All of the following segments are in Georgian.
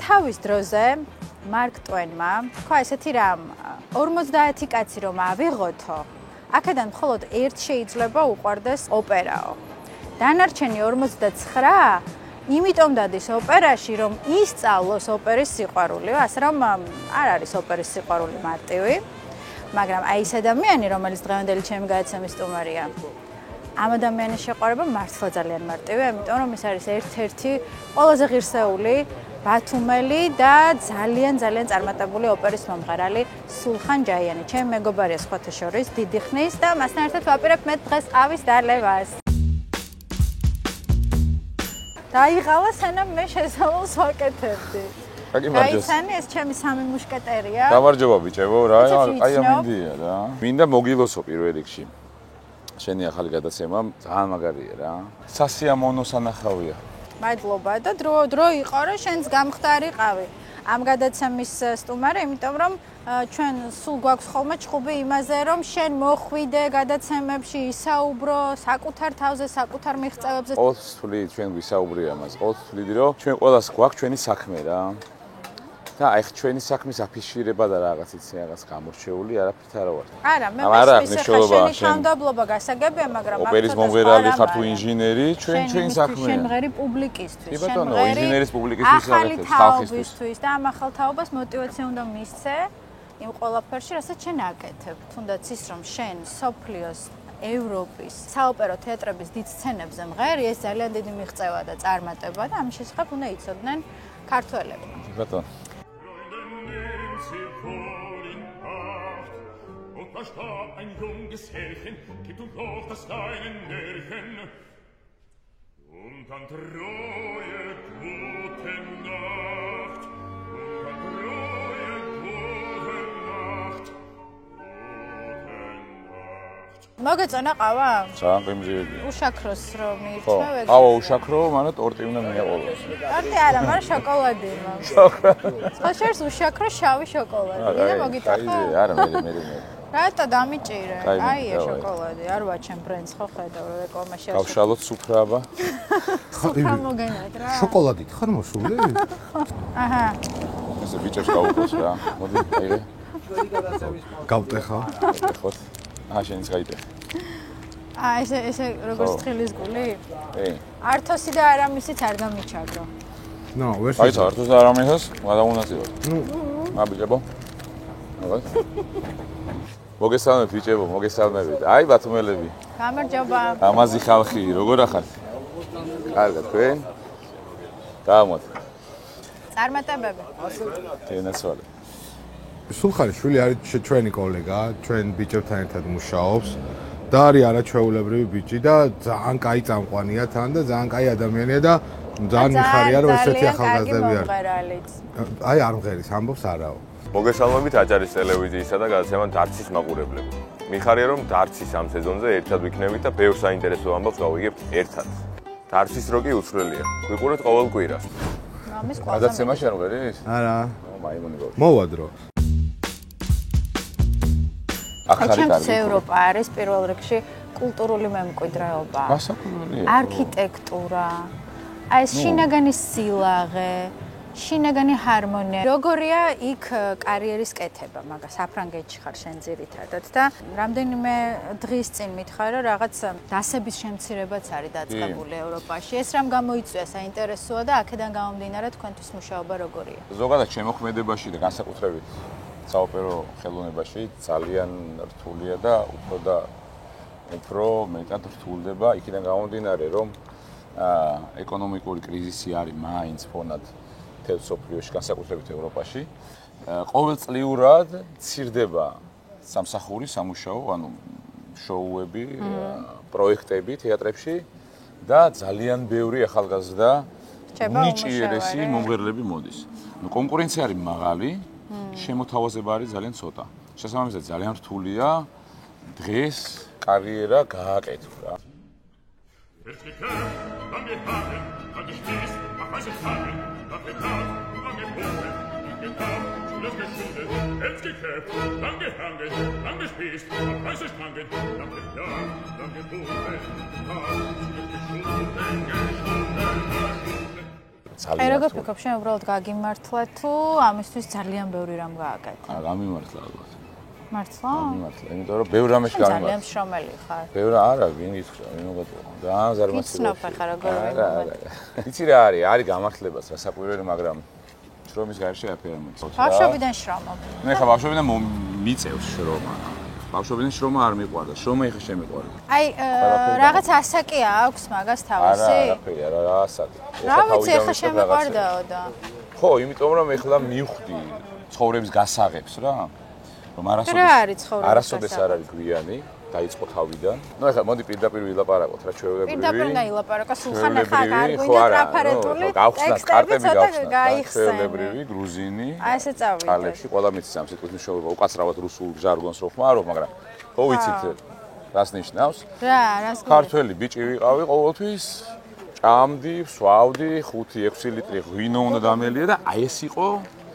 თავის დროზე მარკ ტვენმა თქვა ესეთი რამ 50 კაცი რომ ავიღოთო აქედან მხოლოდ ერთ შეიძლება უყვარდეს ოპერაო. დანარჩენი 59 იმიტომ დადის ოპერაში რომ ისწავლოს ოპერის სიყვარულიო, ასე რომ არ არის ოპერის სიყვარული მარტივი, მაგრამ აი ეს ადამიანი რომელიც დღევანდელი ჩემი გადაცემის სტუმარია ამ ადამიანის შეყვარება მართლა ძალიან მარტივია, იმიტომ რომ ეს არის ერთ-ერთი ყველაზე ღირსეული ბათუმელი და ძალიან წარმატებული ოპერის მომღერალი სულხან ჯაიანი. ჩემი მეგობარია სხვათა შორის, დიდი ხნის და მასთან ერთად ვაპირებ მე დღეს ყავის დალევას. დაიღალა სანამ მე შესავალს ვაკეთებდი. გაიცანი ეს ჩემი სამი მუშკეტერია. გამარჯობა ბიჭებო, რა აი ამინდია რა. მინდა მოგილოსო პირველ რიგში. შენი ახალი გადაცემა ძალიან მაგარია რა. სასიამოვნო სანახავია. მადლობა და დრო იყო რა შენს გამხდარიყავი. ამ გადაცემის სტუმარი, იმიტომ რომ ჩვენ სულ გვაქვს ხოლმე ჩხუბი იმაზე, რომ შენ მოხვიდე გადაცემებში, ისაუბრო საკუთარ თავზე, საკუთარ მიღწევებზე. ოც თვლი ჩვენ ვისაუბრია ამას. ოც თვლიდი რომ ჩვენ ყველას გვაქვს ჩვენი საქმე რა. და აი ჩვენი საქმის აფიშირება და რაღაც იცი რაღაც გამორჩეული არაფრით არ ვარ. არა, მე მესმის შენი თანდაბლობა გასაგებია, მაგრამ ოპერის მომღერალი ხარ თუ ინჟინერი, ჩვენ საქმეა. შენ ღერი პუბლიკისთვის, შენ ღერი ინჟინერის პუბლიკისთვის ხალხისთვის და ამ ახალ თაობას мотиваცია უნდა მისცე იმ ყველაფერში, რასაც შენ აკეთებ. თუნდაც ის რომ შენ სოფლიოს ევროპის საოპერო თეატრების დიდ სცენებზე მღერი, ეს ძალიან დიდი მიღწევა და წარმატება და ამის შესახებ უნდა იცოდნენ ქართველები. ბატონო Da sta ein junges Härchen, gib du doch das deine Närchen. Und dann treue gute Nacht, und dann treue gute Nacht, gute Nacht. მოგეწონა ყავა? ძალიან ყიმჟიებია. უშაქროს რომ მირჩმევ ეგ. ყავა უშაქრო, მაგრამ ტორტი უნდა მიაყოლოს. ტორტი არა, მაგრამ შოკოლადი მაქვს. შოკოლადი. ხო შერს უშაქრო შავი შოკოლადი. მინდა მოგიტახო? არა, მე. რატო დამიჭირე? აია შოკოლადი, არ ვაჩენ ბრენდს ხო ხედავ რეკლამაში. გავშალოთ სუფრაბა. სუფრა მოგენატრა. შოკოლადით ხარ მოსული? აჰა. ესე ბიჭებს გავუყოს რა. მოდი, აიღე. გავტეხა. ხო. შენიც გაიტეხე. ესე როგორც თხილის გული? ე. ართოსი და არამისიც არ დამიჩაგრო. ნო, ვერ აი, ართოს და არამისს გადაუნაწილო. აბიჭებო. მაგას. მოგესალმებით ბიჭებო, მოგესალმებით. აი ბათუმელები. გამარჯობა. ამაზი ხალხი, როგორ ახართ? კარგად, თქვენ? გამოთ. წარმატებები. თენაცვალე. სულხანი შვილი არის ჩვენი კოლეგა, ჩვენ ბიჭებთან ერთად მუშაობს და არის არაჩვეულებრივი ბიჭი და ძალიან კაი წამყვანია თან და ძალიან კაი ადამიანია და ძალიან მიხარია რომ ესეთი ახალგაზრდები არის. აი არ მღერის ამბობს არაო. მოგესალმებით აჭარის ტელევიზიისა და გადაცემა დარცის მაყურებლები. მიხარია რომ დარცის ამ სეზონზე ერთად ვიქნებით და ბევრ საინტერესო ამბავს გავიგებთ ერთად. დარცის როკი უცვლელია. ვიყურებთ ყოველ კვირას. მამის ყვავ. გადაცემაში არ მღერის? არა. მაიმუნი გო. მოვადრო. ჩემს ევროპა არის პირველ რიგში კულტურული მემკვიდრეობა. მასაკულურია. არქიტექტურა. აი ეს შინაგანი სილაღე. შინაგანი ჰარმონია. როგორია იქ კარიერის კეთება, მაგას საფრანგეთში ხარ შენ ძირითადად და რამდენიმე დღის წინ მითხარ რომ რაღაც დასების შემცირებაც არის დაწყებული ევროპაში. ეს რამ გამოიწვია საინტერესოა და აქედან გამომდინარე თქვენთვის მუშაობა როგორია? ზოგადად შემოქმედებაში და განსაკუთრებით საოპერო ხელოვნებაში ძალიან რთულია და უფრო მეტად რთულდება იქიდან გამომდინარე რომ ეკონომიკური კრიზისი არის მაინც ფონად თელ სოფლიოში, განსაკუთრებით ევროპაში. ყოველწლიურად მცირდება სამსახური, სამუშაო, ანუ შოუები, პროექტები თეატრებში და ძალიან ბევრი ახალგაზრდა ნიჭიერესი მომღერლები მოდის. კონკურენცია არის მაღალი, შემოთავაზება არის ძალიან ცოტა. შესაბამისად ძალიან რთულია დღეს კარიერა გააკეთო რა. Jetzt gekämpft, lang gehandelt, lang gespießt, auf heiße Stangen, lang gejagt, lang gebogen, ძალიან როგორ ფიქრობ, შენ უბრალოდ გაგიმართლა თუ ამისთვის ძალიან ბევრი რამ გააკეთე? გამიმართლა ალბათ. მართლა? გამიმართლა, იმიტომ რომ ბევრ რამეში გამიმართლა. ძალიან შრომელი ხარ. ბევრ არა, ვინ გითხრა, ვინ მოგატყუა. ძალიან ზარმაცი. იცნობ ხარ როგორ ვიმოგატყუა. იცი რა არის გამართლებას რა საკვირველი, მაგრამ შრომის გარშე აფერა მოიწევს. ბავშვობიდან შრომობ. მე ხა ბავშვობიდან მიწევს შრომა. ბავშვობიდან შრომა არ მიყვარდა, შრომა ეხა შემიყვარდა. აი, რაღაც ასაკი აქვს მაგას თავისი? არა, არაფერი, რა ასაკი. რა ვიცი, ეხა შემიყვარდაო და. ხო, იმიტომ რომ ეხლა მივხვდი ცხოვრების გასაღებს რა. რომ არასოდეს არ არის გვიანი, დაიწყო თავიდან. ნუ ეხლა მოდი პირდაპირ ვილაპარაკოთ რა ჩვეულებრივი. პირდაპირ უნდა ილაპარაკო, სულხან ახლა გარგვინდა ტრაფარეტული ტექსტები ცოტა გაიხსენე. ჩვეულებრივი გრუზინი. აი ესე წავიდე. ყალებში ყველა მიცის ამ სიტყვის მნიშვნელობა, უკაცრავად რუსულ ჟარგონს რო ხმარო, მაგრამ ხო ვიცით რას ნიშნავს? რა, რას გულით? ქართველი ბიჭი ვიყავი ყოველთვის. ჭამდი, სვავდი, 5-6 ლიტრი ღვინო უნდა დამელია და აი ეს იყო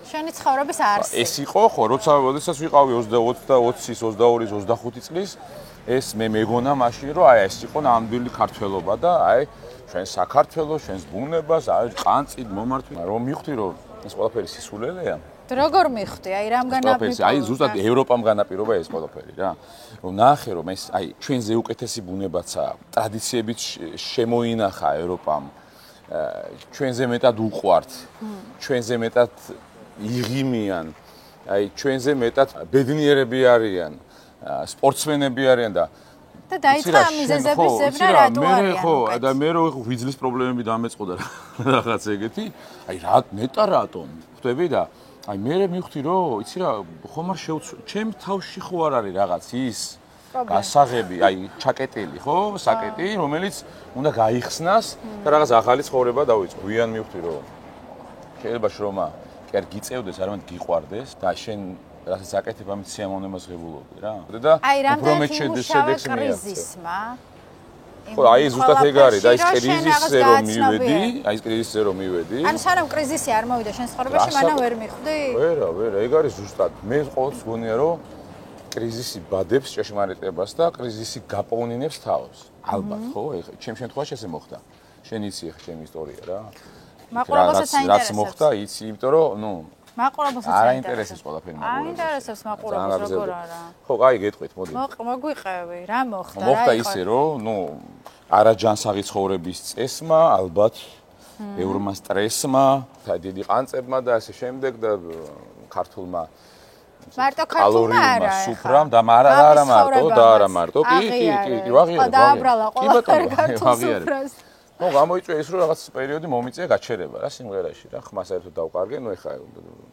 შენი ცხოვრების არსი. ეს იყო, ხო, როდესაც ვიყავი 20-20-ის, 22-ის, 25 წლის, ეს მე მეგონა მაშინ რომ აი ეს იყო ნამდვილი ქართველობა და აი ჩვენ საქართველოს, ჩვენს ბუნებას, აი ყანწით მომართვი, რომ მივხვდი რომ ეს ყველაფერი სისულელეა. როგორ მივხვდი? აი რამ განაპირობა? აი ზუსტად ევროპამ განაპირობა ეს ყველაფერი რა. რომ ნახე რომ ეს აი ჩვენზე უკეთესი ბუნებაცაა, ტრადიციებით შემოინახა ევროპამ. ჩვენზე მეტად უყვართ, ჩვენზე მეტად იღიმიან, აი ჩვენზე მეტად ბედნიერები არიან, სპორტსმენები არიან და დაიწყო მიზეზების ზებნა რატო არიან? ხო, და მე რო ვიძლის პრობლემები დამეწყოდა რაღაც ეგეთი, აი რა ნეტა რატომ? ხვდები და აი მე მივხვდი რომ იცი რა, ხომ არ ჩემ თავში ხო არ არის რაღაც ის გასაღები, აი ჩაკეტილი, ხო, საკეტი, რომელიც უნდა გაიხსნას და რაღაც ახალი ცხოვრება დავიწყო. ვიან მივხვდი რომ შეიძლება შრომა კი არ გიწევდეს, არამედ გიყვარდეს და შენ რასაც აკეთებ ამით სიამოვნებას ღებულობდი რა. და უფრო მეტ შედეგს კრიზისმა. ხო, აი ზუსტად ეგ არის და ის კრიზისზე რომ მივედი, აი ეს კრიზისზე რომ მივედი. ანუ სანამ კრიზისი არ მოვიდა შენ ცხოვრებაში, მანამ ვერ მიხვდი? ვერა, ეგ არის ზუსტად. მე ყოველთვის გონია რომ კრიზისი ბადებს ჭეშმარიტებას და კრიზისი გაპოვნინებს თავს. ალბათ, ხო? ეხლა ჩემ შემთხვევაში ესე მოხდა. შენ იცი ეხლა ჩემი ისტორია რა. მაყურებელსაც აინტერესებს. რაც მოხდა, იცი, იმიტომ რომ, ნუ მაყურებელსაც არ აინტერესებს ყველაფერი მაყურებელს. აინტერესებს მაყურებელს როგორ არა. ხო, კაი, გეტყვით, მოდი. მოგვიყევი, რა მოხდა? მოხდა ისე, რომ, ნუ არაჯანსაღი ცხოვრების წესმა, ალბათ ბევრმა სტრესმა, დიდი ყანწებმა და ასე შემდეგ და ქართულმა მარტო ქართულმა არა. სუფრამ და არა მარტო, კი, ვაღიარებ. და აბრალა ყველაფერი ქართულ სუფრას. ნუ გამოიწვია ის რომ რაღაც პერიოდი მომიწია გაჩერება რა სიმღერაში რა ხმა საერთოდ დავკარგე ნუ ეხლა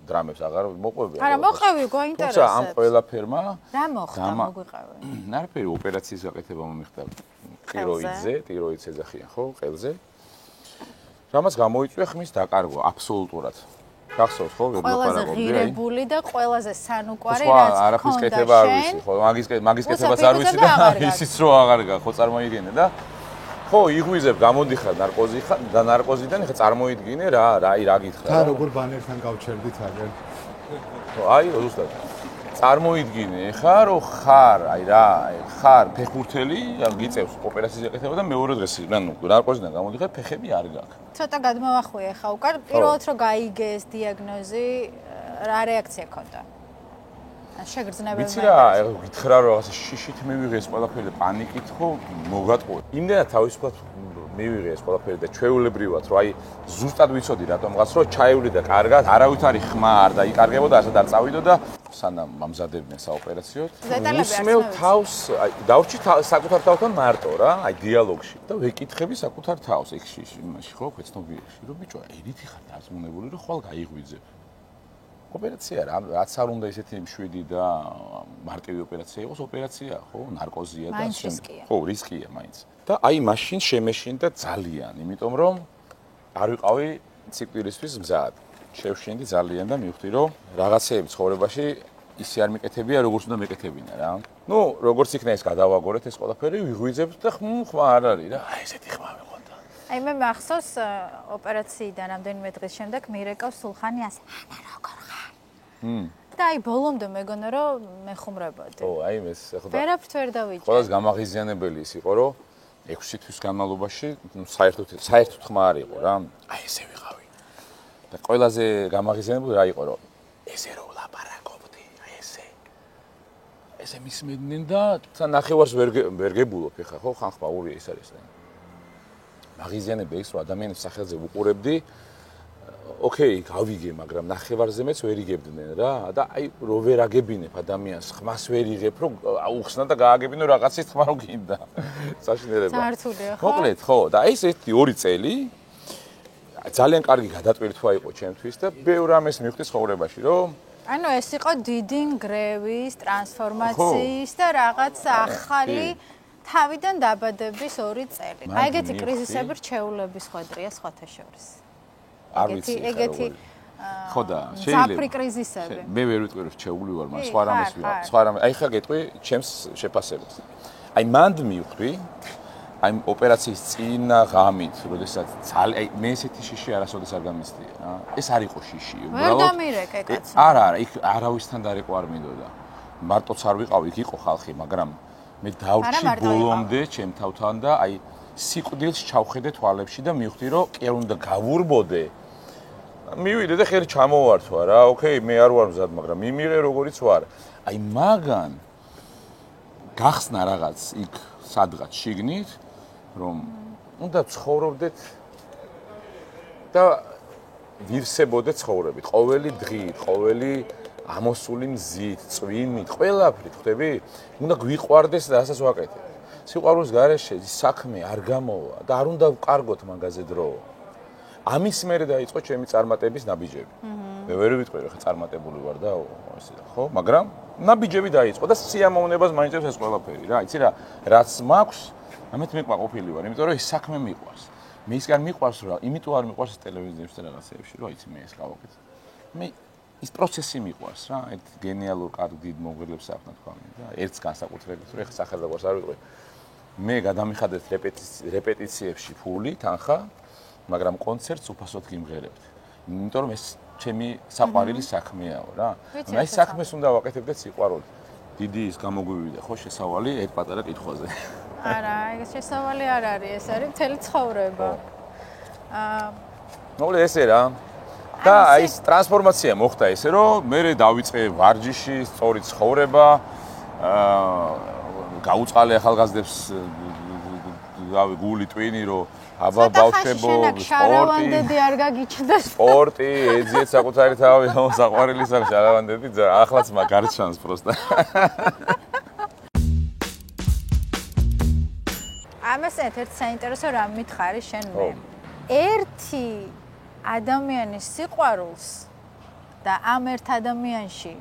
დრამებს აღარ მოყვები არა მოყვევი გვაინტერესებს თუმცა ამ ყველაფერმა რა მოხდა მოგვიყევი ნარფერი ოპერაციის გაკეთება მომიხდა ტიროიდზე ეძახიან ხო ყელზე რამაც გამოიწვია ხმის დაკარგვა აბსოლუტურად გახსოვს ხო ყველაზე ღირებული და ყველაზე სანუკვარი რაც ხო არაფრის კეთება არ ვიცი ხო მაგის კეთებაც არ ვიცი და ისიც რო აღარ გა ხო წარმოიგენე და ხო, იღვიზებ, გამოდიხარ ნარკოზიდან, ხა წარმოიდგინე რა გითხრა. და როგორ ბანერთან გავჩერდით აგერ. ხო, აი, ზუსტად. წარმოიდგინე, ხა რო ხარ ფეხბურთელი, გიწევს ოპერაციის აკეთება და მეორე დღეს ნარკოზიდან გამოდიხარ, ფეხები არ გაქვს. ცოტა გადმოვახვიე ხა უკან, პირველად რო გაიგე ეს დიაგნოზი, რა რეაქცია ქონდა? შეგრძნებები ვიცი რა, გითხრა რომ რაღაცა შიშით მივიღე ეს ყველაფერი და პანიკით ხო მოგატყუე. იმდენად თავისუფლად მივიღე ეს ყველაფერი და ჩვეულებრივად რომ აი ზუსტად ვიცოდი რატომღაც რომ ჩაევლიდა კარგად, არავითარი ხმა არ დაიკარგებოდა, ასეთ არ წავიდო და სანამ მომზადებდნენ საოპერაციოდ. უსმევ თავს, აი დავრჩი საკუთარ თავთან მარტო რა, აი დიალოგში და ვეკითხები საკუთარ თავს ეგში იმაში ხო ქვეცნობიერში რომ ბიჭო, ერითი ხარ დარწმუნებული რომ ხვალ გაიღვიძებ. ოპერაცია რაც არ უნდა ისეთი მშვიდი და მარტივი ოპერაცია იყოს, ოპერაცია ხო, ნარკოზია და ხო, რისკია მაინც. და აი მაშინ შემეშინდა ძალიან, იმიტომ რომ არ ვიყავი ციკლირისთვის მზად. შევშინდი ძალიან და მივხვდი რომ რაღაცეები ცხოვრებაში ისე არ მეკეთებია, როგორც უნდა მეკეთებინა რა. ნუ როგორც იქნა ეს გადავაგორეთ ეს ყველაფერი, ვიღვიძებთ და ხმა არ არის რა. აი ესეთი ხმა მეყონდა. აი მე მახსოვს ოპერაციიდან რამდენიმე დღის შემდეგ მირეკავს სულხანი ასე. როგორ და აი ბოლომდე მეგონა რომ მეხუმრებოდი. ო, აი ეს ახლა ვერაფრით ვერ დავიჭერე. ყველას გამაღიზიანებელი ის იყო რომ 6 თვის განმავლობაში საერთოდ ხმა არ იყო რა. აი ესე ვიყავი. და ყველაზე გამაღიზიანებული რა იყო, რომ ესე რო ვლაპარაკობდი, ესე მისმედნენ და თან ნახევარს ვერ გებულობ ხა, ხო, ხანხმა ორი ეს არის. მაღიზიანები ის რომ ადამიანის სახელზე ვუყურებდი, ოკეი, გავიგე, მაგრამ ნახევარზე მეც ვერ იგებდნენ რა და აი რო ვერ აგებინებ ადამიანს, ხმას ვერ იღებ, რომ აუხსნა და გააგებინო რაღაცის ხმა რო გინდა. საშინელება. ზართულია ხო? მოკლედ, ხო, და აი ეს 2 წელი ძალიან კარგი გადატვირთვა იყო ჩემთვის და ბევრ ამას მივხვდი ცხოვრებაში, რომ ანუ ეს იყო დიდი ნგრევის, ტრანსფორმაციის და რაღაც ახალი თავიდან დაბადების 2 წელი. აი ეგეთი კრიზისები რჩეულების ხვედრია სხვათა შორის. არ ვიცი ეგეთი ხო და შეიძლება ზაფრი კრიზისები. მე ვერ ვიტყვი რომ რჩეული ვარ, მაგრამ სხვა რამეს ვიყავ. სხვა რამე, აი ხა გეტყვი ჩემს შეფასებას. აი მანდ მივხვდი, აი ოპერაციის წინა ღამით, როდესაც აი მე ესეთი შიში არასოდეს არ გამიცდია რა. ეს არ იყო შიში, უბრალოდ. ვერ დამირეკე კაცო. არა, იქ არავისთან დარეკო არ მინდოდა. მარტოც არ ვიყავ, იქ იყო ხალხი, მაგრამ მე დავრჩი ბოლომდე ჩემ თავთან და აი სიკვდილს ჩავხედე თვალებში და მივხვდი რომ კი არ უნდა გავურბოდე. მივიდე და ხელი ჩამოვართვა რა. ოკეი, მე არ ვარ მზად, მაგრამ მიმიღე როგორიც ვარ. აი მაგან გახსნა რაღაც იქ სადღაც შიგნით, რომ უნდა ცხოვრობდეთ და ვირსებოდეთ ცხოვრებით. ყოველი დღით, ყოველი ამოსული მზით, წვიმით, ყველაფრით, ხვდები? უნდა გვიყვარდეს და რასაც ვაკეთებ. სიყვარულის გარეშე საქმე არ გამოვა და არ უნდა ვკარგოთ მაგაზე დრო. ამის მერე დაიწყო ჩემი წარმატების ნაბიჯები. მე ვერ ვიტყვი რომ ხა წარმატებული ვარ და ესე ხო, მაგრამ ნაბიჯები დაიწყო და სიამოვნებას მაინტერესებს ეს ყველაფერი რა. იცი რა, რაც მაქვს, ამით მეკმაყოფილი ვარ, იმიტომ რომ ეს საქმე მიყვარს. მე ისგან მიყვარს რა, იმიტომ არ მიყვარს ტელევიზიებში და რაღაცეებში, რომ იცი მე ეს გავაკეთე. მე ის პროცესი მიყვარს რა, ერთ გენიალურ კარგ დიდ მომღერლებს ახლა თქვა და ერთს განსაკუთრებით, რომ ეხა სახელდაგვარს არ ვიტყვი. მე გადამიხადეთ რეპეტიციებში ფული, თანხა, მაგრამ კონცერტს უფასოდ გიმღერებთ. იმიტომ რომ ეს ჩემი საყვარელი საქმეაო რა. აი საქმეს უნდა ვაკეთებდეთ სიყვარულით. დიდი ის გამოგვივიდა ხო შესავალი ერთ პატარა კითხვაზე. არა, ეს შესავალი არ არის, ეს არის მთელი ცხოვრება. მოკლედ ესე რა. და აი ეს ტრანსფორმაცია მოხდა ესე რომ მე დავიწყე ვარჯიში, სწორი ცხოვრება, გაუწყალე ახალგაზრდებს რავი გული ტვინი რომ აბა ბავშვებო შარავანდედი არ გაგიჩნდეს სპორტი ეძიეთ საკუთარი თავი საყვარელი შარავანდედი ახლაც მაგარჩანს პროსტა ამას ერთ საინტერესო რამ მითხარი შენ მე ერთი ადამიანის სიყვარულს და ამ ერთ ადამიანში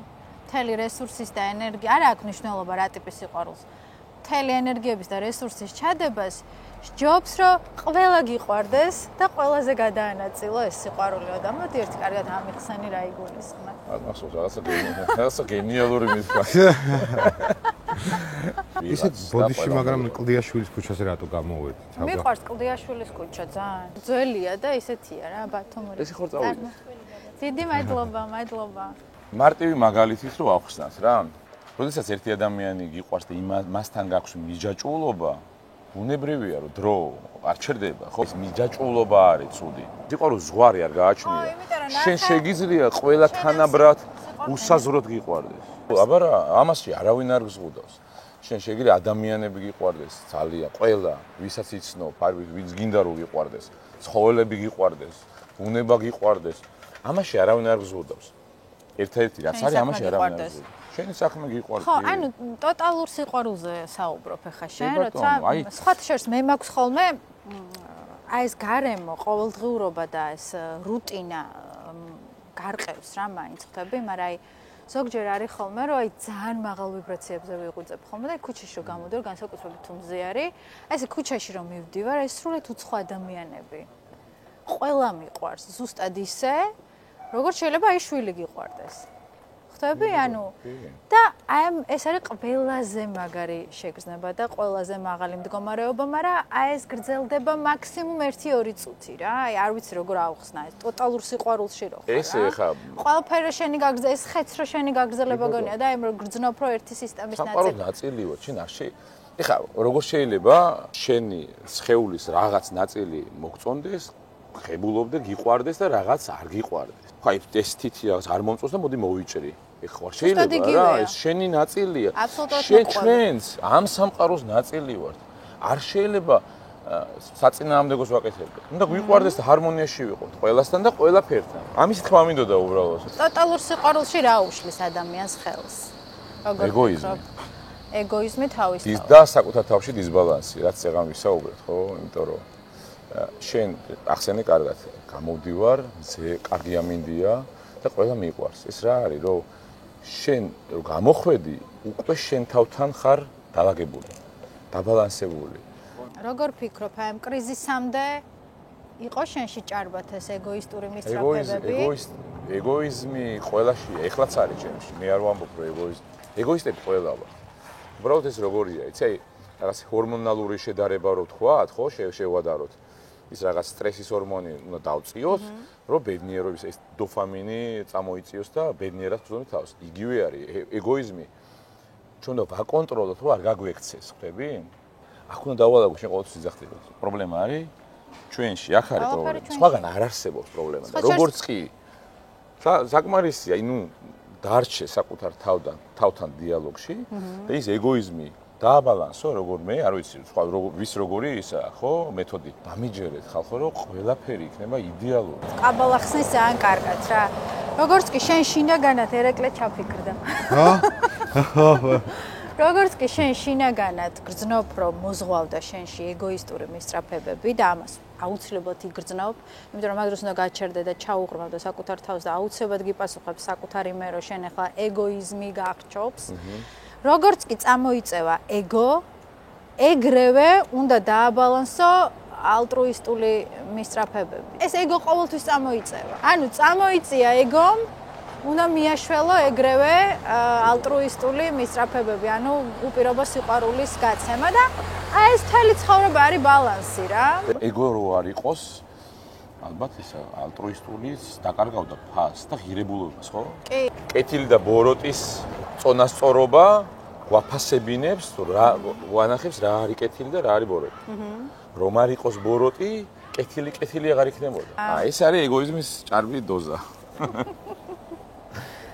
მთელი რესურსის და ენერგია არ აქვს მნიშვნელობა რა ტიპის სიყვარულს მთელი ენერგიების და რესურსის ჩადებას ჯობს რომ ყველა გიყვარდეს და ყველაზე გადაანაწილო ეს სიყვარულიო და მოდი ერთი კარგად ამიხსენი რა იგულისხმე. მახსოვს რაღაცა გენიალური მითქვა. ისეთ ბოდიში მაგრამ კლდიაშვილის ქუჩაზე რატო გამოვედი? მიყვარს კლდიაშვილის ქუჩა ძალიან. ძველია და ისეთია რა ბათუმური. ეს ხარ წავიდი. დიდი მადლობა. მარტივი მაგალითის რო ახსნათ რა. როდესაც ერთი ადამიანი გიყვარს და მასთან გაქვს მიჯაჭვულობა უნებრივია რომ დრო არ ჩერდება ხო ეს მიჯაჭვულობა არის ცუდი სიყვარულს ზღვარი არ გააჩნია შენ შეგიძლია ყველა თანაბრად უსაზღვროდ გიყვარდეს აბა რა ამასში არავინ არ გზღუდავს შენ შეგიძლია ადამიანები გიყვარდეს ძალიან ყველა ვისაც იცნობ ვინც გინდა რომ გიყვარდეს ცხოველები გიყვარდეს უნება გიყვარდეს ამასში არავინ არ გზღუდავს ერთ-ერთი რაც არის ამაში არავინ არ გზღუდავს შენი საქმე გიყვარს. ხო, ანუ ტოტალურ სიყვარულზე საუბრობ ახლა შენ, როცა სხვა შორს მე მაქვს ხოლმე აი ეს გარემო, ყოველდღიურობა და ეს რუტინა გარყევს რა მაინც ხვდები, მაგრამ აი ზოგჯერ არის ხოლმე რომ აი ძალიან მაღალ ვიბრაციებზე ვიღვიძებ ხოლმე და ქუჩაში რომ გამოდივარ, განსაკუთრებით თუ მზიარი, აი ეს ქუჩაში რომ მივდივარ, ეს სრულად უცხო ადამიანები. ყველა მიყვარს, ზუსტად ისე, როგორც შეიძლება აი შვილი გიყვარდეს. ხვდები, ანუ და აი ეს არის ყველაზე მაგარი შეგრძნება და ყველაზე მაღალი მდგომარეობა, მაგრამ აი ეს გრძელდება მაქსიმუმ 1-2 წუთი რა. აი არ ვიცი როგორ ავხსნა ეს ტოტალურ სიყვარულში რო ხარ. ესე ხა. ყველაფერი შენი გაგრძელება, ეს ხეც რო შენი გაგრძელება გონია და აი რომ გრძნობ რო ერთი სისტემის ნაწილი. საყვარელ ნაწილიო, შენ არ ეხა როგორ შეიძლება შენი სხეულის რაღაც ნაწილი მოგწონდეს ღებულობდე, გიყვარდეს და რაღაც არ გიყვარდეს. ხო, აი ეს თითი რაღაც არ მომწონს და მოდი მოვიჭრი. ეხლა შეიძლება რა, ეს შენი ნაწილია. შენ ჩვენს ამ სამყაროს ნაწილი ვართ. არ შეიძლება საწინააღმდეგოს ვაკეთებდე. უნდა გვიყვარდეს და ჰარმონიაში ვიყოთ ყველასთან და ყველაფერთან. ამის თქმა მინდოდა უბრალოდ. ტოტალურ სიყვარულში რა უშლის ადამიანს ხელს? ეგოიზმი. ეგოიზმი თავისთავად. და საკუთარ თავში დისბალანსი, რაც წეგან ვისაუბრეთ, ხო? იმიტომ რომ შენ ახსენე კარგად, გამოვდივარ, ზე კარგი ამინდია და ყველა მიყვარს. ეს რა არის, რომ შენ რო გამოხვედი, უკვე შენ თავთან ხარ დაალაგებული, დაბალანსებული. როგორ ფიქრობ, აი ამ კრიზისამდე იყო შენში ჭარბად ეს ეგოისტური მისწრაფებები? ეგოიზმი ყველაშია, ეხლაც არის ჩემში. მე არ ვამბობ, რომ ეგოისტები ყველა ვარ. უბრალოდ ეს როგორია, იცი, აი რაღაც ჰორმონალური შედარება რო თქვათ, ხო, შევადაროთ. ის რაღაც სტრესის ჰორმონი უნდა დავწიოთ, რომ ბედნიერების ეს დოფამინი წამოიწიოს და ბედნიერად გრძნოთ თავს. იგივე არის ეგოიზმი. ჩვენ უნდა ვაკონტროლოთ, რომ არ გაგვექცეს, ხვდები? აქ უნდა დავალაგო შენ ყოველთვის იძახდები. პრობლემა არის ჩვენში, აქ არის პრობლემა. სხვაგან არ არსებობს პრობლემა და როგორც კი საკმარისია, ნუ დარჩე საკუთარ თავთან დიალოგში და ის ეგოიზმი დააბალანსო, როგორ მე, არ ვიცი, სხვა ვის როგორი ისაა, ხო, მეთოდი. დამიჯერეთ ხალხო, რომ ყველაფერი იქნება იდეალური. კაბალა ხსნის ძალიან კარგად რა. როგორც კი შენ შინაგანად ერეკლე ჩაფიქრდა. როგორც კი შენ შინაგანად გრძნობ, რომ მოზღვავდა შენში ეგოისტური მისწრაფებები და ამას აუცილებლად იგრძნობ, იმიტომ რომ მაგდროს უნდა გაჩერდე და ჩაუღრმავ და საკუთარ თავს და აუცილებლად გიპასუხებ საკუთარი მე, რომ შენ ახლა ეგოიზმი გახრჩობს. როგორც კი წამოიწევა ეგო, ეგრევე უნდა დააბალანსო ალტრუისტული მისწრაფებები. ეს ეგო ყოველთვის წამოიწევა. ანუ წამოიწია ეგომ, უნდა მიაშველო ეგრევე ალტრუისტული მისწრაფებები, ანუ უპირობო სიყვარულის გაცემა და აი ეს მთელი ცხოვრება არის ბალანსი რა. ეგო რო არ იყოს, ალბათ ეს ალტრუისტულის დაკარგავდა ფასს და ღირებულობას, ხო? კი. კეთილი და ბოროტის წონასწორობა გვაფასებინებს, რა ვანახებს რა არის კეთილი და რა არის ბოროტი. რომ არ იყოს ბოროტი, კეთილი აღარ იქნებოდა. აი ეს არის ეგოიზმის ჭარბი დოზა.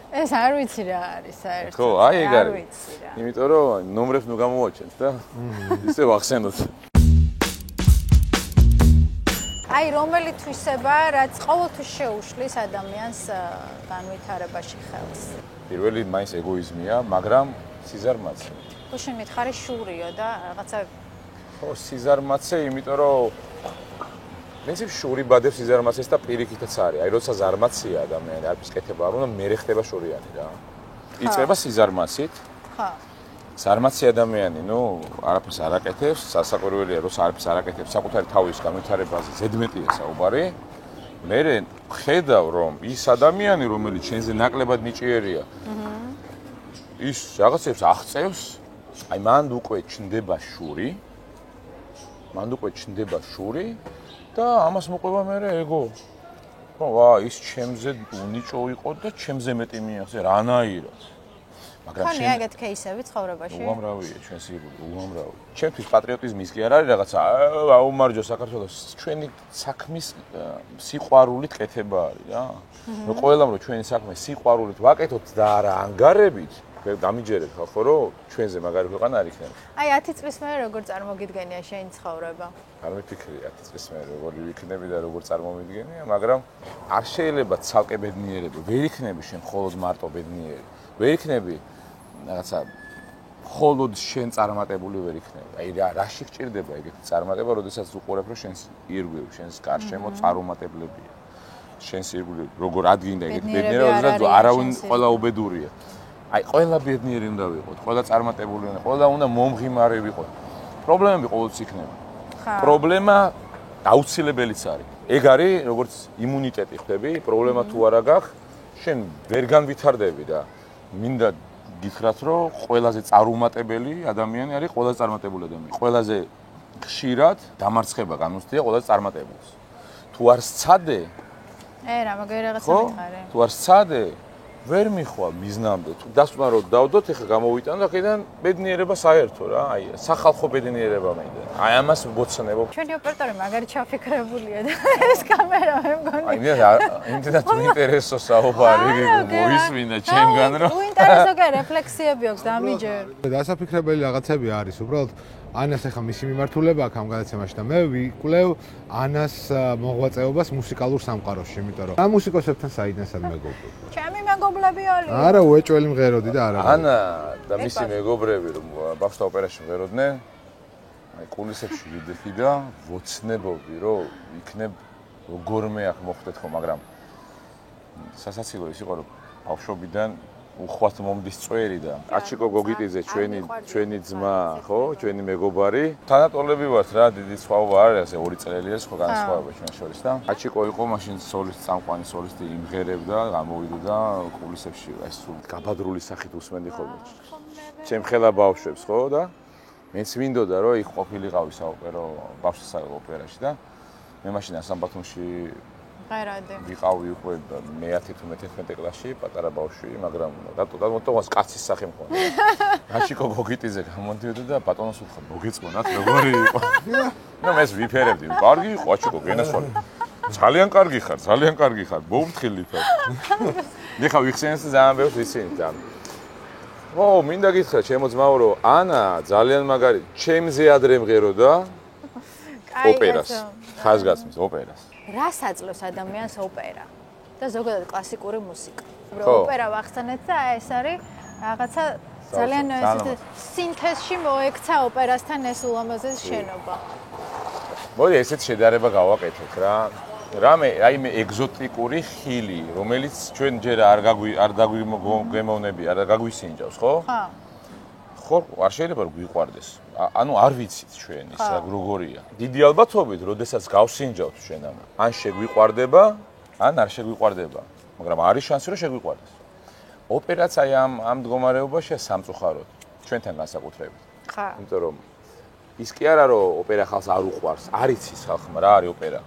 ეს არ ვიცი რა არის საერთოდ. ხო, აი ეგ არის. იმიტომ რომ ნომრებს ნუ გამოვაჩენთ და ისე ვახსენოთ. აი რომელი თვისება, რაც ყოველთვის შეუშლის ადამიანს განვითარებაში ხელს. პირველი მაინც ეგოიზმია, მაგრამ სიზარმაცე. ხო შენ მითხარი შურიო და რაღაცა ხო, სიზარმაცე, იმიტომ რომ პრინციპში შური ბადებს სიზარმაცეს და პირიქითაც არის. აი როცა ზარმაცია ადამიანი, არც კეთება არ უნდა, მერე ხდება შურიანი რა. იწყება სიზარმაცით. ხო. ზარმაცი ადამიანი, ნუ არაფერს არ აკეთებს, სასაკვირველია, როცა არაფერს არ აკეთებს, საკუთარი თავის განვითარებაზე ზედმეტია საუბარი. მერე ხედავ, რომ ის ადამიანი, რომელიც შენზე ნაკლებად ნიჭიერია, ის რაღაცებს აღწევს, აი მან უკვე ჩნდება შური. და ამას მოყვება მე ეგო. ხო, ის ჩემზე უნიჭო იყო და ჩემზე მეტი მიაღწე რანაირად. მაგრამ შენ ეგეთ кейსები ცხოვრებაში? უამრავია ჩვენ სიუბრალოდ, უამრავი. ჩემთვის პატრიოტიზმის კი არ არის რაღაცა აუმარჯო საქართველოს, ჩვენი საქმის სიყვარულით კეთება არის რა. რომ ყველამ რომ ჩვენი საქმე სიყვარულით ვაკეთოთ და არა ანგარებით, დამიჯერეთ ხალხო, რომ ჩვენზე მაგარი ქვეყანა არ იქნება. აი 10 წლის მერე როგორ წარმოგიდგენია შენი ცხოვრება? არ მიფიქრი 10 წლის მერე როგორი ვიქნები და როგორ წარმომიდგენია, მაგრამ არ შეიძლება ცალკე ბედნიერება, ვერ იქნები შენ მხოლოდ მარტო ბედნიერი. ვერ იქნები რაღაცა მხოლოდ შენ წარმატებული ვერ იქნები. აი რაში გჭირდება ეგეთი წარმატება, როდესაც უყურებ რომ შენს ირგვლივ, შენს გარშემო წარუმატებლებია. შენს ირგვლივ როგორ ადგინდა ეგეთი ბედნიერება, როდესაც არავინ ყველა უბედურია. აი ყველა ბედნიერი უნდა ვიყოთ, ყველა წარმატებული უნდა, ყველა უნდა მომღიმარე ვიყოთ. პრობლემები ყოველთვის იქნება. პრობლემა აუცილებელიც არის. ეგ არის როგორც იმუნიტეტი ხდები, პრობლემა თუ არა გაქვს, შენ ვერ განვითარდები და მინდა გითხრათ, რომ ყველაზე წარუმატებელი ადამიანი არის ყველაზე წარმატებული ადამიანი. ყველაზე ხშირად დამარცხება განუცდია ყველაზე წარმატებულს. თუ არ სცადე, რა მაგარი რაღაცა მითხარი. თუ არ სცადე, ვერ მიხვალ მიზნამდე. თუ დასვნა რომ დავდოთ, ეხლა გამოვიტანო აქედან ბედნიერება საერთო რა, აი სახალხო ბედნიერება მინდა. აი ამას ვბოცნებო. ჩვენი ოპერატორი მაგარი ჩაფიქრებულია და ეს კამერა მე მგონი. აი იმდენად უინტერესო საუბარი მოისმინა ჩემგან რომ უინტერესო კი რეფლექსიები აქვს დამიჯერ. დასაფიქრებელი რაღაცები არის, უბრალოდ ანას ახლა მისი მიმართულება აქვს ამ გადაცემაში და მე ვიკვლევ ანას მოღვაწეობას მუსიკალურ სამყაროში, იმიტომ რომ ამ მუსიკოსებთან საიდანსად მეგობრობ. ჩემი მეგობრები არის. არა, უეჭველი მღეროდი და არა. ანა და მისი მეგობრები რომ ბავშვთა ოპერაში მღეროდნენ, აი კულისებში ვიდექი და ვოცნებობდი რომ იქნებ როგორმე აქ მოხდეთ ხო, მაგრამ სასაცილო ის იყო რომ ბავშვობიდან უხვად მომდის წვერი და აჩიკო გოგიტიძე ჩვენი ძმა, ხო, ჩვენი მეგობარი. თანატოლები ვართ რა, დიდი სხვაობა არ არის, 2 წელია სხვა განსხვავება ჩვენ შორის და აჩიკო იყო მაშინ სოლისტი, წამყვანი სოლისტი იმღერებდა, გამოვიდოდა კულისებში, ეს სულ გაბადრული სახით უსმენდი ხოლმე. ჩემ ხელა ბავშვებს, ხო და მეც მინდოდა რომ იქ ყოფილიყავი საოპერო ბავშვთა ოპერაში და მე მაშინ ასამბათოში ღერადი. ვიყავი უკვე მე-10 თუ მე-11 კლასში, პატარა ბავშვი, მაგრამ რატომ კაცის სახე მქონდა. აჩიკო გოგიტიძე გამოდიოდა და ბატონოს უთხრა, მოგეწმონათ როგორი იყო. ნუ მეც ვიფერებდი, კარგი იყო აჩიკო, გენასვალი. ძალიან კარგი ხარ, მოუმთხილით. ეხა ვიხსენეთ ძალიან ბევრს ისინი და ო, მინდა გითხრა ჩემო ძმაო, რომ ანა ძალიან მაგარი, ჩემზე ადრე მღეროდა ოპერას, ხაზგასმის ოპერას. რას აძლევს ადამიანს ოპერა და ზოგადად კლასიკური მუსიკა. ხო. ოპერა ვახსენეთ და ეს არის რაღაცა ძალიან ესეთი სინთეზში მოექცა ოპერასთან ეს ულამაზესი შენობა. მოდი ესეთ შედარება გავაკეთოთ რა. რამე აი მე ეგზოტიკური ხილი, რომელიც ჩვენ ჯერ არ გაგვიმოვნები, არ გაგვისინჯავს, ხო? ხო. ხო, არ შეიძლება რომ გვიყვარდეს. ანუ არ ვიცით ჩვენ ის როგორია. დიდი ალბათობით, როდესაც გავსინჯავთ ჩვენ ან შეგვიყვარდება, ან არ შეგვიყვარდება, მაგრამ არის შანსი რომ შეგვიყვარდეს. ოპერაც აი ამ მდგომარეობაშია სამწუხაროდ, ჩვენთან განსაკუთრებით. ხა. იმიტომ რომ ის კი არა რომ ოპერა ხალხს არ უყვარს, არ იცის ხალხმა რა არის ოპერა.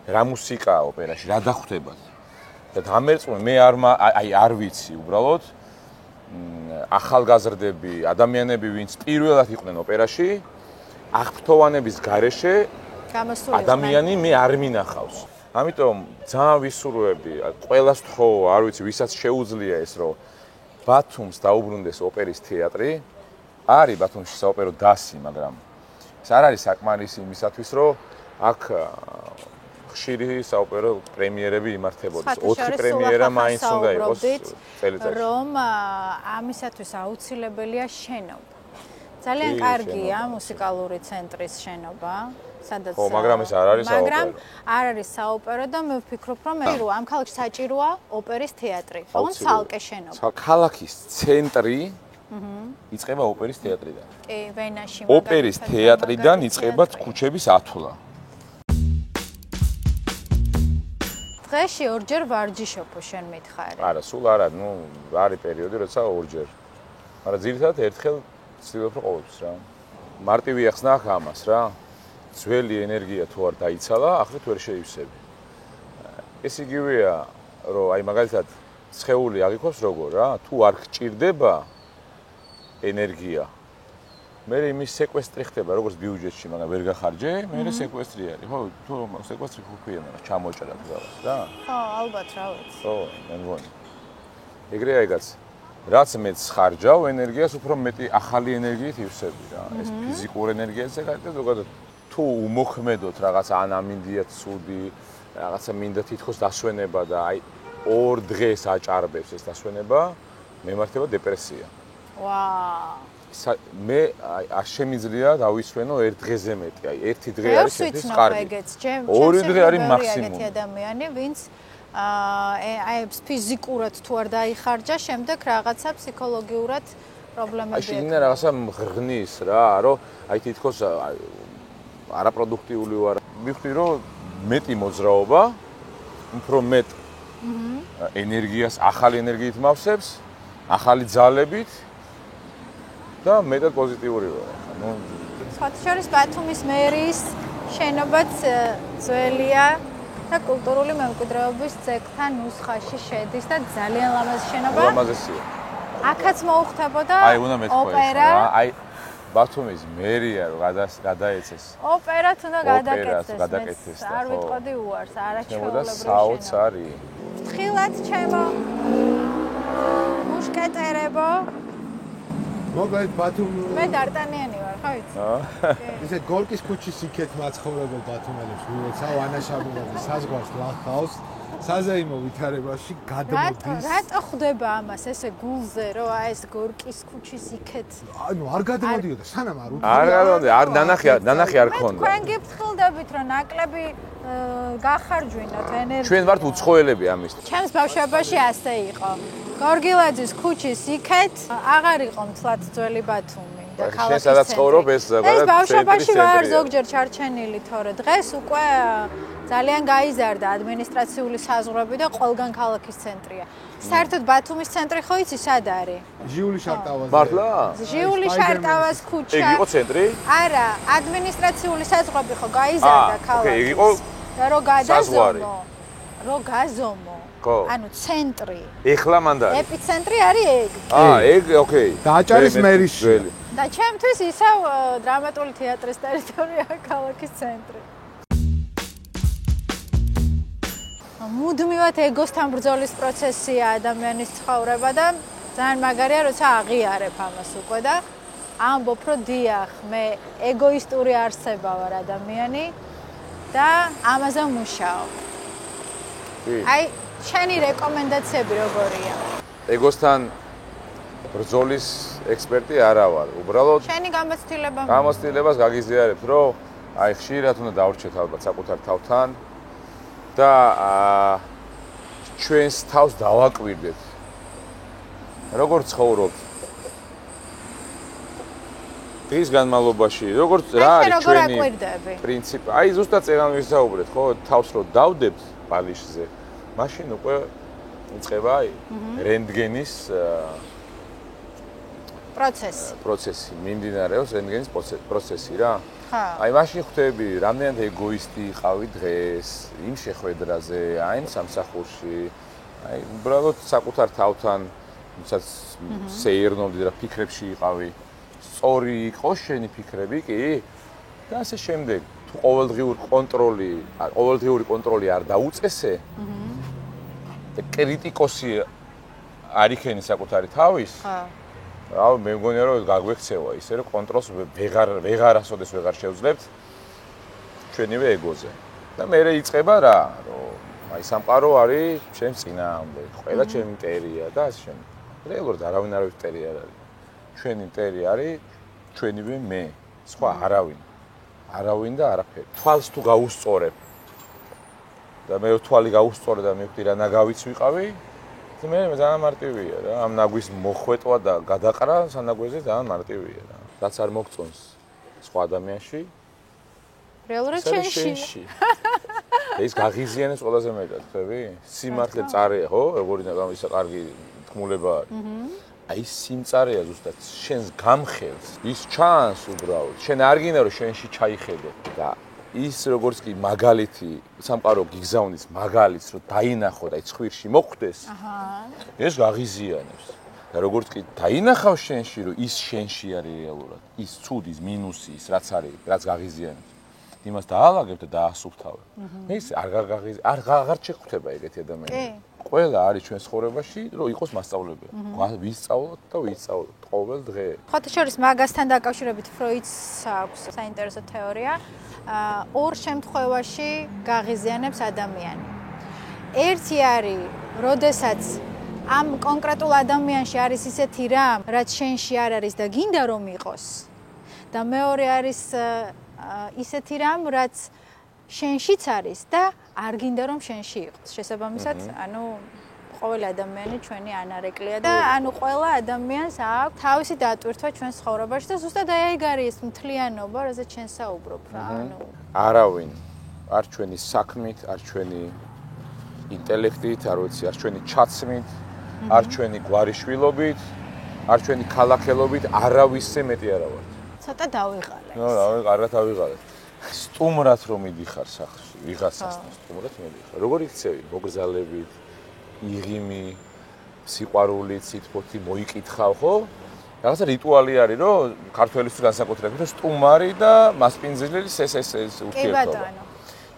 რა მუსიკაა ოპერაში, რა დახვდებათ. და დამერწმუნე მე არ ვიცი უბრალოდ ახალგაზრდები, ადამიანები, ვინც პირველად იყვნენ ოპერაში, აღფრთოვანების გარეშე ადამიანი მე არ მინახავს. ამიტომ ძალიან ვისურვებდი, ყველას თხოვ, არ ვიცი, ვისაც შეუძლია ეს, რომ ბათუმს დაუბრუნდეს ოპერის თეატრი. არის ბათუმში საოპერო დასი, მაგრამ ეს არ არის საკმარისი იმისათვის, რომ აქ ხშირი საოპერო პრემიერები იმართებოდეს. 4 პრემიერა მაინც უნდა იყოს წელიწადში. რომ ამისათვის აუცილებელია შენობა. ძალიან კარგია მუსიკალური ცენტრის შენობა, სადაც ხო, მაგრამ ეს არ არის საოპერო. მაგრამ არ არის საოპერო და მე ვფიქრობ, რომ ამ ქალაქში საჭიროა ოპერის თეატრი. ოღონდ ცალკე შენობა. ქალაქის ცენტრი იწყება ოპერის თეატრიდან. კი, ვენაში. ოპერის თეატრიდან იწყება ქუჩების ათვლა. დღეში ორჯერ ვარჯიშობო შენ მითხარი. არა, სულ არა, ნუ არის პერიოდი, როცა ორჯერ. მაგრამ ძირითადად ერთხელ ვცდილობ რომ ყოველთვის რა. მარტივი ახსნა აქვს ამას რა. ძველი ენერგია თუ არ დაიცალა, ახლა ვერ შეივსები. ეს იგივეა, რომ აი მაგალითად სხეული აღიქვას როგორ რა, თუ არ გჭირდება ენერგია. მე იმის სეკვესტრი ხდება, როგორც ბიუჯეტში, მაგრამ ვერ გახარჯე, მე სეკვესტრი არის. ხო, თუ სეკვესტრი ხუფია, მაგრამ ჩამოჭრა რაღაც რა. ხო, ალბათ რა ვიცი. ხო, მე მგონი. ეგრეა ეგაც. რაც მეც ხარჯავ ენერგიას, უფრო მეტი ახალი ენერგიით ივსები რა. ეს ფიზიკურ ენერგიაზე გაიწევ ზოგადად თუ უმოქმედოთ რაღაც ან ამინდია ცუდი, რაღაცა მინდა თითქოს დასვენება და აი 2 დღეს აჭარბებს ეს დასვენება, მემართება დეპრესია. ვაუ. მე არ შემიძლია დავისვენო 1 დღეზე მეტი. აი 1 დღე არის ეს კარგი. 2 დღე არის მაქსიმუმი. ეგეთი ადამიანი, ვინც აი ფიზიკურად თუ არ დაიხარჯა, შემდეგ რაღაცა ფსიქოლოგიურად პრობლემები აქვს. აი შეგინდა რაღაცა მღრღნის რა, რომ აი თითქოს არაპროდუქტიული ვარ. მივხვდი რომ მეტი მოძრაობა, უფრო მეტ ენერგიას, ახალი ენერგიით მავსებს, ახალი ძალებით და მეტად პოზიტიური ვარ. ნუ სხვათა შორის ბათუმის მერიის შენობაც ძველია და კულტურული მემკვიდრეობის ძეგლთან ნუსხაში შედის და ძალიან ლამაზი შენობა. ლამაზია. აქაც მოუხდებოდა აი უნდა მეთქვა ოპერა. აი ბათუმის მერია რომ გადაეცეს. ოპერაც უნდა გადაკეთდეს. გადაკეთდეს და არ ვიტყოდი უარს, არაჩვეულებრივი შენობა. საოცარი. ფრთხილად ჩემო მუშკეტერებო. მოგეთ ბათუმი. მე დარტანიანი ვარ, ხო იცი? ისე გორკის ქუჩის იქეთ მაცხოვრებელ ბათუმელებს ვიოცავ ანაშაბურაძე საზღვარს ლახავს საზეიმო ვითარებაში გადმოდის. რატო ხვდება ამას ესე გულზე რომ აი ეს გორკის ქუჩის იქეთ? ანუ არ გადმოდიოდა სანამ არ არ გადმოდიოდა, არ ნანახი არ ქონდა. თქვენ გიფრთხილდებით რომ ნაკლები გახარჯვინოთ ენერგია. ჩვენ ვართ უცხოელები ამის. ჩემს ბავშვობაში ასე იყო. გორგილაძის ქუჩის იქეთ აღარ იყო მთლად ძველი ბათუმი და ქალაქის შენ სადაც ცხოვრობ ეს ბავშვობაში ვარ ზოგჯერ ჩარჩენილი თორე დღეს უკვე ძალიან გაიზარდა ადმინისტრაციული საზღვრები და ყველგან ქალაქის ცენტრია. საერთოდ ბათუმის ცენტრი ხო იცი სად არის? ჟიული შარტავაზე. მართლა? ჟიული შარტავას ქუჩა. ეგ იყო ცენტრი? არა, ადმინისტრაციული საზღვრები ხო გაიზარდა ქალაქის. ოკეი, იყო რო გადაზომო. რო გაზომო. ანუ ცენტრი. ეხლა მანდ არის. ეპიცენტრი არის ეგ. ეგ ოკეი. დააჭარის მერიში. და ჩემთვის ისევ დრამატული თეატრის ტერიტორია ქალაქის ცენტრი. მუდმივად ეგოსთან ბრძოლის პროცესია ადამიანის ცხოვრება და ძალიან მაგარია როცა აღიარებ ამას უკვე და ამბობ რომ დიახ მე ეგოისტური არსება ვარ ადამიანი და ამაზე მუშაობ. აი შენი რეკომენდაციები როგორია? ეგოსთან ბრძოლის ექსპერტი არა ვარ. უბრალოდ შენი გამოცდილება გამოცდილებას გაგიზიარებ, რომ აი ხშირად უნდა დავრჩეთ ალბათ საკუთარ თავთან და ჩვენს თავს დავაკვირდეთ. როგორ ცხოვრობთ? დღის განმავლობაში, როგორ რა არის ჩვენი პრინციპი? აი ზუსტად წეგან ვისაუბრეთ, ხო, თავს რო დავდებთ პალიშზე. მაშინ უკვე იწყება აი რენტგენის პროცესი მიმდინარეობს რენტგენის პროცესი რა. აი მაშინ ხვდები რამდენად ეგოისტი იყავი დღეს იმ შეხვედრაზე, აი იმ სამსახურში. აი უბრალოდ საკუთარ თავთან ვისაც სეირნობდი და ფიქრებში იყავი. სწორი იყო შენი ფიქრები კი? და ასე შემდეგ. თუ ყოველდღიური კონტროლი არ დაუწესე და კრიტიკოსი არ იქენი საკუთარი თავის. რა მე მგონია რომ გაგვექცევა ისე რომ კონტროლს ვეღარასოდეს ვეღარ შევძლებთ ჩვენივე ეგოზე. და მე იწყება რა რომ აი სამყარო არის ჩემს წინააღმდეგ. ყველა ჩემი მტერია და ასე შემდეგ. რეალურად არავინ არ მტერი არ არის. ჩვენი მტერი არის ჩვენივე მე. სხვა არავინ. არავინ და არაფერი. თვალს თუ გაუსწორებ და მე თვალი გაუსწორე და მივხვდი რა ნაგავიც ვიყავი მე ძალიან მარტივია რა ამ ნაგვის მოხვეტვა და გადაყრა სანაგვეზე ძალიან მარტივია რა რაც არ მოგწონს სხვა ადამიანში რეალურად შენში ეს გაღიზიანებს ყველაზე მეტად ხები სიმართლე წარეა ხო როგორი ისა კარგი თქმულება არის აი სიმწარეა ზუსტად შენს გამხელს ის ჩანს უბრალოდ შენ არ გინდა რომ შენში ჩაიხედო და ის როგორც კი მაგალითი სამყარო გიგზავნის მაგალითს რომ დაინახო და ცხვირში მოხვდეს ეს გაღიზიანებს და როგორც კი დაინახავ შენში რომ ის შენში არის რეალურად ის ცუდის მინუსი ის რაც არის რაც გაღიზიანებს იმას დაალაგებ და დაასუფთავებ ის აღარ შეხვდება ეგეთი ადამიანები ყველა არის ჩვენს ცხოვრებაში რომ იყოს მასწავლებელი ვისწავლოთ და ვისწავლოთ ყოველ დღე ხოთაშორის მაგასთან დაკავშირებით ფროიდს აქვს საინტერესო თეორია ორ შემთხვევაში გაღიზიანებს ადამიანი. ერთი არის, როდესაც ამ კონკრეტულ ადამიანში არის ისეთი რამ, რაც შენში არ არის და გინდა რომ იყოს. და მეორე არის ისეთი რამ, რაც შენშიც არის და არ გინდა რომ შენში იყოს. შესაბამისად, ანუ ყოველი ადამიანი ჩვენი ანარეკლია და ანუ ყველა ადამიანს აქვს თავისი დატვირთვა ჩვენს ცხოვრებაში და ზუსტად აი არის ეს მთლიანობა, რაზეც ჩვენ საუბრობ რა, ანუ არავინ არ ჩვენი საქმით, არ ჩვენი ინტელექტით, არ ვიცი, არ ჩვენი ჩაცმით, არ ჩვენი გვარიშვილობით, არ ჩვენი ქალაქელობით, არავისზე მეტი არა ვართ. ცოტა დავიღალე. ნუ რა, კარგად ავიღალე. სტუმრად რომ მიდიხარ სახლში, ვიღაცასთან სტუმრად მიდიხარ. როგორ იქცევი? მოგზალებით, იღიმი, სიყვარულით, სითბოთი მოიკითხავ, ხო? რაღაცა რიტუალი არის, რომ ქართველისთვის განსაკუთრებით, რომ სტუმარი და მასპინძლის ეს ურთიერთობა.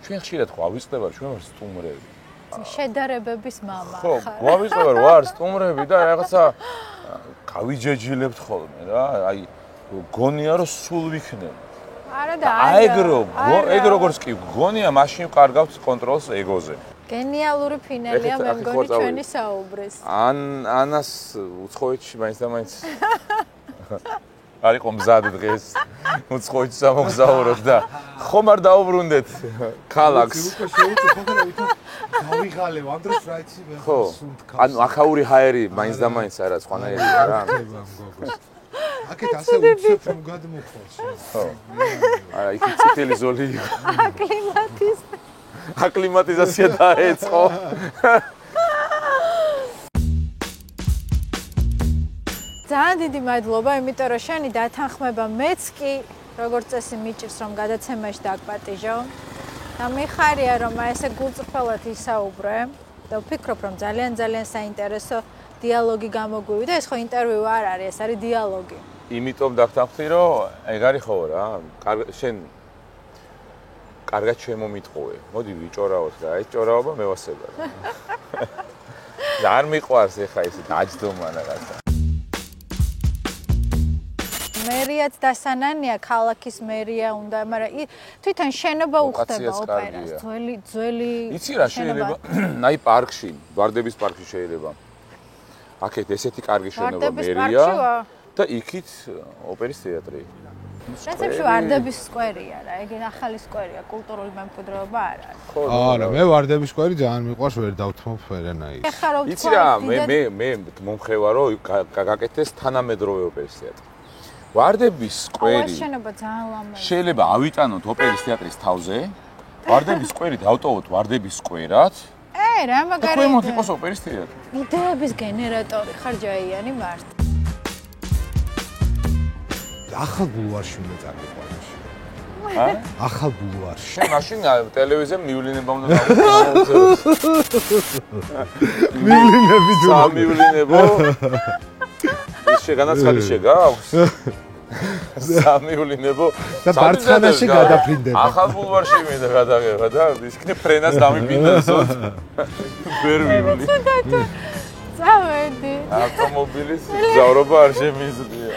ჩვენ ხშირად ხო ავიწყდება, ჩვენ ვარ სტუმრები. შედარებების მამა ხო, ავიწყდება, რომ ვარ სტუმრები და რაღაცა გავიჯეჯილებთ ხოლმე რა, აი გონია რომ სულ ვიქნებ. არა და ეგ როგორც კი გონია, მაშინ ვკარგავთ კონტროლს ეგოზე. გენიალური ფინალია მე მგონი ჩვენი საუბრის. ანას უცხოეთში მაინც და მაინც არ იყო მზად დღეს უცხოეთში სამოგზაუროთ და ხომ არ დაუბრუნდეთ ქალაქს. უკვე შეუწევ ხოლმე ვითომ გავიღალევ ამ დროს რა იცი მე ხო ანუ აქაური ჰაერი მაინც და მაინც არა სხვანაირია რა. აქეთ ასე უცებ რომ გადმოხვალ. ხო. არა იქ წითელი ზოლი იყო. აკლიმატიზაცია დაეწყო. ძალიან დიდი მადლობა, იმიტომ რომ შენი დათანხმება მეც კი როგორც წესი მიჭირს რომ გადაცემაში დაგპატიჟო. და მიხარია რომ ესე გულწრფელად ისაუბრე და ვფიქრობ რომ ძალიან საინტერესო დიალოგი გამოგვივიდა. ეს ხო ინტერვიუ არ არის, ეს არის დიალოგი. იმიტომ დაგთანხმდი რომ ეგ არის ხო რა, შენ კარგად შემომიტყუე. მოდი ვიჭორავოთ და ეს ჭორაობა მევასება რა. და არ მიყვარს ეხა ესე დაჯდომა რაღაცა. მერიაც დასანანია, ქალაქის მერია უნდა, მაგრამ თვითონ შენობა უხდება ოპერას, ძველი იცი რა შეიძლება? აი პარკში, ვარდების პარკში შეიძლება. აქეთ ესეთი კარგი შენობა მერია და იქით ოპერის თეატრი. პრინციპში ვარდების სკვერია რა, ეგ ახალი სკვერია, კულტურული მემკვიდრეობა არ არის. არა, მე ვარდების სკვერი ძალიან მიყვარს, ვერ დავთმობ ვერანაირ. იცი რა, მე მომხრე ვარ, რომ გაკეთდეს თანამედროვე ოპერის თეატრი. ვარდების სკვერი შეიძლება ავიტანოთ ოპერის თეატრის თავზე, ვარდების სკვერი დავტოვოთ ვარდების სკვერად. რა მაგარი. და ქვემოთ იყოს ოპერის თეატრი. იდეების გენერატორი ხარ ჯაიანი მართ. ახალ ბულვარში უნდა წარიყვანოს. ახალ ბულვარში. შენ მაშინ ტელევიზიამ მივლინება უნდა გავუწევოს. მივლინები თუ სამივლინებო. ის შეგანაცხადი შეგაქვს? სამივლინებო. და ბარცხანაში გადაფრინდება. ახალ ბულვარში მინდა გადაღება და ისქნე ფრენას დამიფინდასოთ. ვერ მივლი. წავედი. ავტომობილის მგზავრობა არ შემიძლია.